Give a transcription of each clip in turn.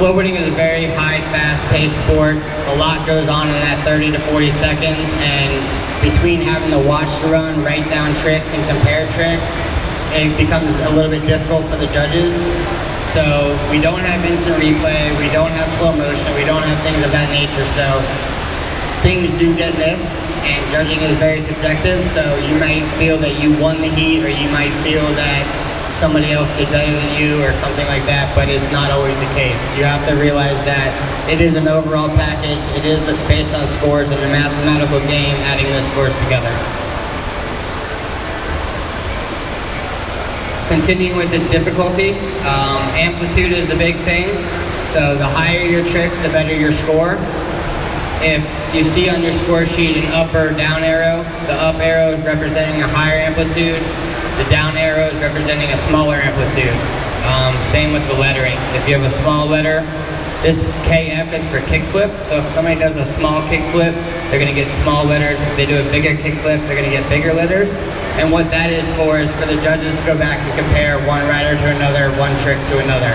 Flowboarding is a very high, fast-paced sport. A lot goes on in that 30 to 40 seconds, and between having to watch the run, write down tricks, and compare tricks, it becomes a little bit difficult for the judges. So we don't have instant replay, we don't have slow motion, we don't have things of that nature. So things do get missed, and judging is very subjective. So you might feel that you won the heat, or you might feel that somebody else did better than you or something like that, but it's not always the case. You have to realize that it is an overall package. It is based on scores and a mathematical game, adding the scores together. Continuing with the difficulty, amplitude is the big thing. So the higher your tricks, the better your score. If you see on your score sheet an up or down arrow, the up arrow is representing a higher amplitude. The down arrow is representing a smaller amplitude. Same with the lettering. If you have a small letter, this KF is for kickflip. So if somebody does a small kickflip, they're going to get small letters. If they do a bigger kickflip, they're going to get bigger letters. And what that is for the judges to go back and compare one rider to another, one trick to another.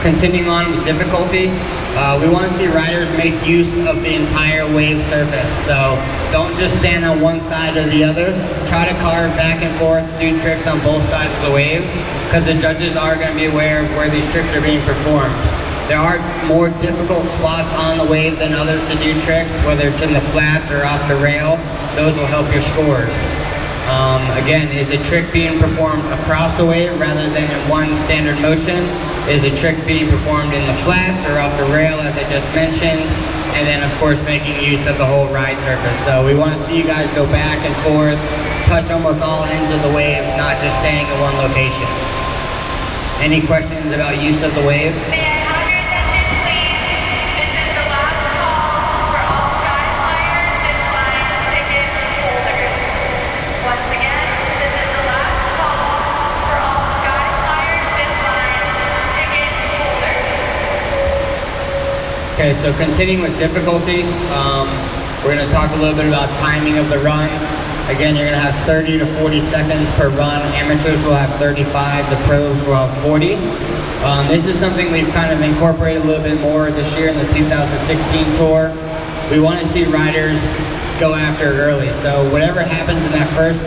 Continuing on with difficulty, we want to see riders make use of the entire wave surface. So don't just stand on one side or the other. Try to carve back and forth, do tricks on both sides of the waves, because the judges are going to be aware of where these tricks are being performed. There are more difficult spots on the wave than others to do tricks, whether it's in the flats or off the rail. Those will help your scores. Again, is a trick being performed across the wave rather than in one standard motion? Is a trick being performed in the flats or off the rail, as I just mentioned? And then, of course, making use of the whole ride surface. So we want to see you guys go back and forth, touch almost all ends of the wave, not just staying in one location. Any questions about use of the wave? Okay, so continuing with difficulty, we're going to talk a little bit about timing of the run. Again, you're going to have 30 to 40 seconds per run. Amateurs will have 35, the pros will have 40. This is something we've kind of incorporated a little bit more this year in the 2016 tour. We want to see riders go after it early. So whatever happens in that first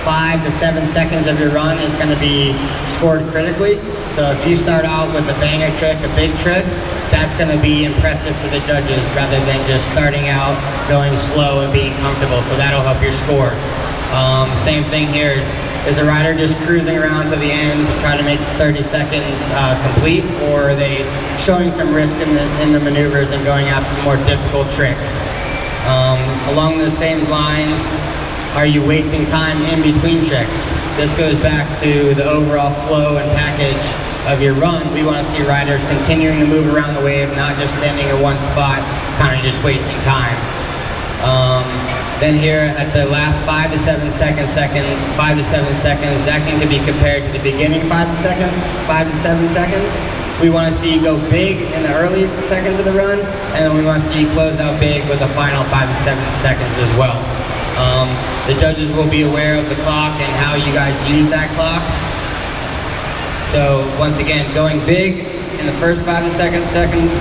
5 to 7 seconds of your run is going to be scored critically. So if you start out with a banger trick, a big trick, that's going to be impressive to the judges rather than just starting out, going slow and being comfortable. So that'll help your score. Same thing here. Is a rider just cruising around to the end to try to make 30 seconds complete, or are they showing some risk in the maneuvers and going after more difficult tricks? Along the same lines, are you wasting time in between tricks? This goes back to the overall flow and package of your run. We want to see riders continuing to move around the wave, not just standing in one spot, kind of just wasting time. Then here at the last 5 to 7 seconds, that can be compared to the beginning 5 to 7 seconds. We want to see you go big in the early seconds of the run, and then we want to see you close out big with the final 5 to 7 seconds as well. The judges will be aware of the clock and how you guys use that clock. So once again, going big in the first 5 to 7 seconds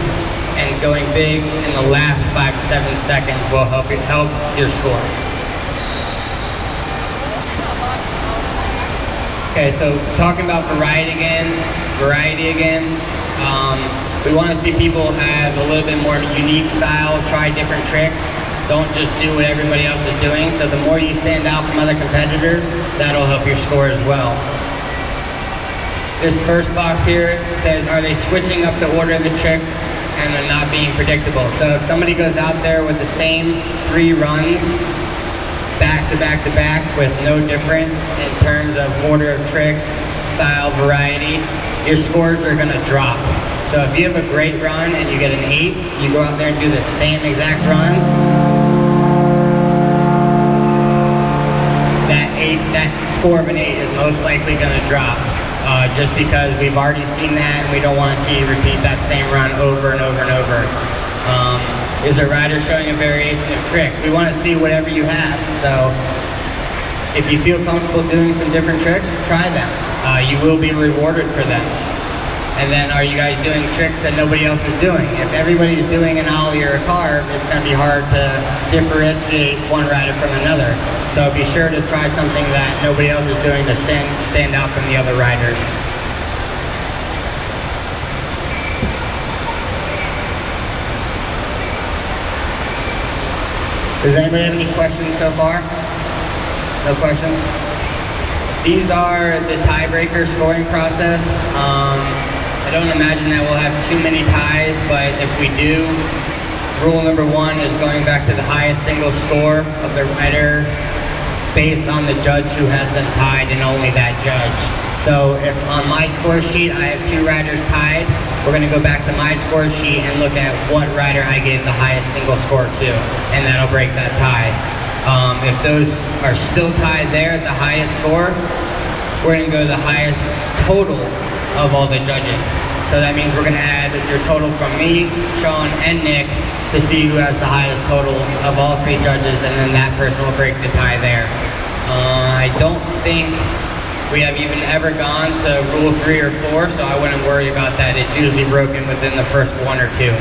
and going big in the last 5 to 7 seconds will help your score. Okay, so talking about variety again. We want to see people have a little bit more unique style, try different tricks. Don't just do what everybody else is doing. So the more you stand out from other competitors, that'll help your score as well. This first box here says, are they switching up the order of the tricks and they're not being predictable? So if somebody goes out there with the same 3 runs, back to back to back, with no different in terms of order of tricks, style, variety, your scores are going to drop. So if you have a great run and you get an 8, you go out there and do the same exact run, that score of an 8 is most likely going to drop. Just because we've already seen that and we don't want to see you repeat that same run over and over and over. Is a rider showing a variation of tricks? We want to see whatever you have. So if you feel comfortable doing some different tricks, try them. You you will be rewarded for them. And then are you guys doing tricks that nobody else is doing? If everybody's doing an ollie or a carve, it's going to be hard to differentiate one rider from another. So be sure to try something that nobody else is doing to stand out from the other riders. Does anybody have any questions so far? No questions? These are the tiebreaker scoring process. I don't imagine that we'll have too many ties, but if we do, rule number 1 is going back to the highest single score of the riders based on the judge who has them tied and only that judge. So if on my score sheet I have 2 riders tied, we're going to go back to my score sheet and look at what rider I gave the highest single score to, and that'll break that tie. If those are still tied there at the highest score, we're going to go to the highest total of all the judges. So that means we're going to add your total from me, Sean, and Nick to see who has the highest total of all 3 judges, and then that person will break the tie there. I don't think we have even ever gone to rule 3 or 4, so I wouldn't worry about that. It's usually broken within the first 1 or 2.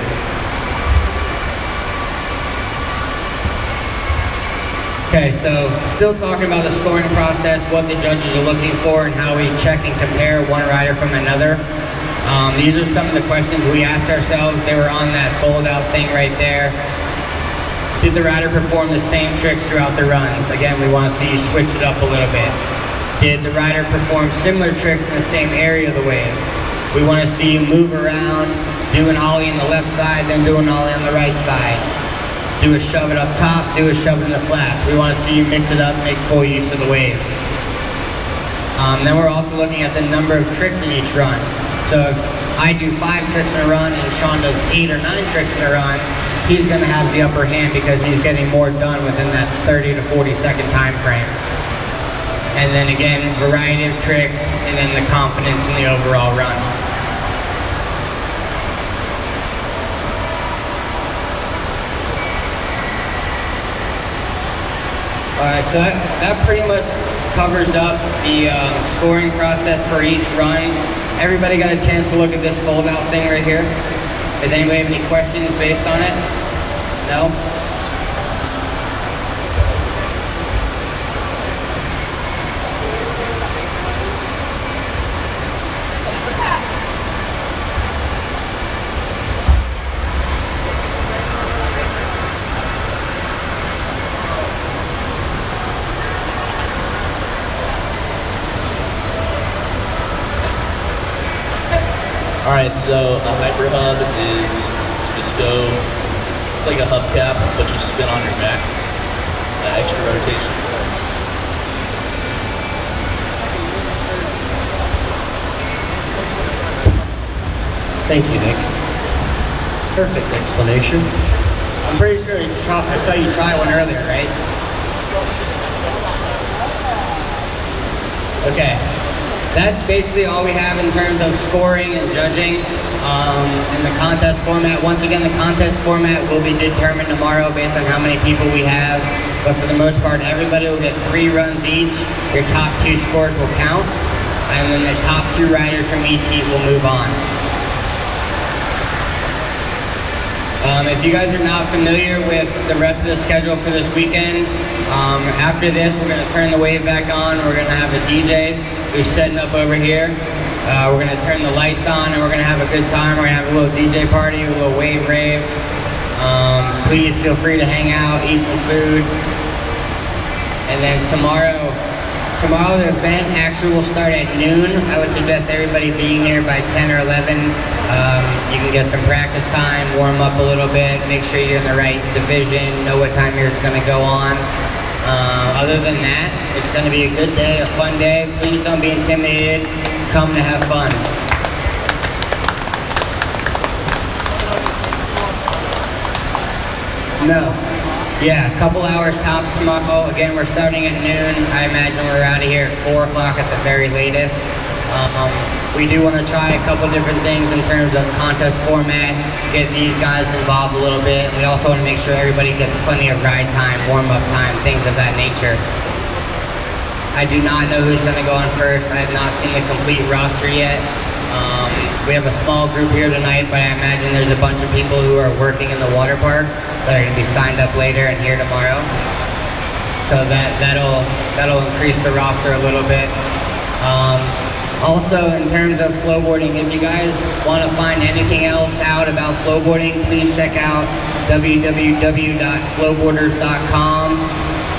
Okay, so still talking about the scoring process, what the judges are looking for, and how we check and compare one rider from another. These are some of the questions we asked ourselves. They were on that fold-out thing right there. Did the rider perform the same tricks throughout the runs? Again, we want to see you switch it up a little bit. Did the rider perform similar tricks in the same area of the wave? We want to see you move around, do an ollie on the left side, then do an ollie on the right side. Do a shove it up top, do a shove it in the flats. We want to see you mix it up, make full use of the wave. Then we're also looking at the number of tricks in each run. So if I do 5 tricks in a run and Sean does 8 or 9 tricks in a run, he's going to have the upper hand because he's getting more done within that 30 to 40 second time frame. And then again, variety of tricks, and then the confidence in the overall run. Alright, so that pretty much covers up the scoring process for each run. Everybody got a chance to look at this fold-out thing right here? Does anybody have any questions based on it? No? Alright, so a hyper hub is just go, it's like a hubcap, but you spin on your back, that extra rotation. Thank you, Nick. Perfect explanation. I'm pretty sure I saw you try one earlier, right? Okay. That's basically all we have in terms of scoring and judging in the contest format. Once again, the contest format will be determined tomorrow based on how many people we have. But for the most part, everybody will get 3 runs each. Your top 2 scores will count. And then the top 2 riders from each heat will move on. If you guys are not familiar with the rest of the schedule for this weekend, after this we're going to turn the wave back on. We're going to have a DJ who's setting up over here. We're going to turn the lights on and we're going to have a good time. We're going to have a little DJ party, a little wave rave. Please feel free to hang out, eat some food. And then tomorrow the event actually will start at noon. I would suggest everybody being here by 10 or 11. You can get some practice time, warm up a little bit, make sure you're in the right division, know what time you're going to go on. Other than that, it's going to be a good day, a fun day. Please don't be intimidated. Come to have fun. No. Yeah, a couple hours tops tomorrow. Again, we're starting at noon. I imagine we're out of here at 4 o'clock at the very latest. We do want to try a couple different things in terms of contest format, get these guys involved a little bit. We also want to make sure everybody gets plenty of ride time, warm-up time, things of that nature. I do not know who's going to go on first. I have not seen the complete roster yet. We have a small group here tonight, but I imagine there's a bunch of people who are working in the water park that are going to be signed up later and here tomorrow. So that'll increase the roster a little bit. Also, in terms of flowboarding, if you guys want to find anything else out about flowboarding, please check out www.flowboarders.com.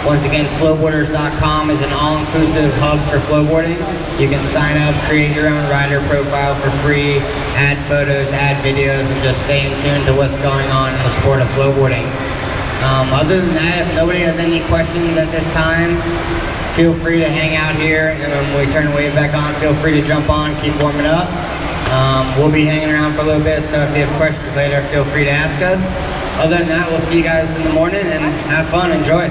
Once again, flowboarders.com is an all-inclusive hub for flowboarding. You can sign up, create your own rider profile for free, add photos, add videos, and just stay in tune to what's going on in the sport of flowboarding. Other than that, if nobody has any questions at this time, feel free to hang out here. And when we turn the wave back on, feel free to jump on, keep warming up. We'll be hanging around for a little bit, so if you have questions later, feel free to ask us. Other than that, we'll see you guys in the morning, and have fun, enjoy.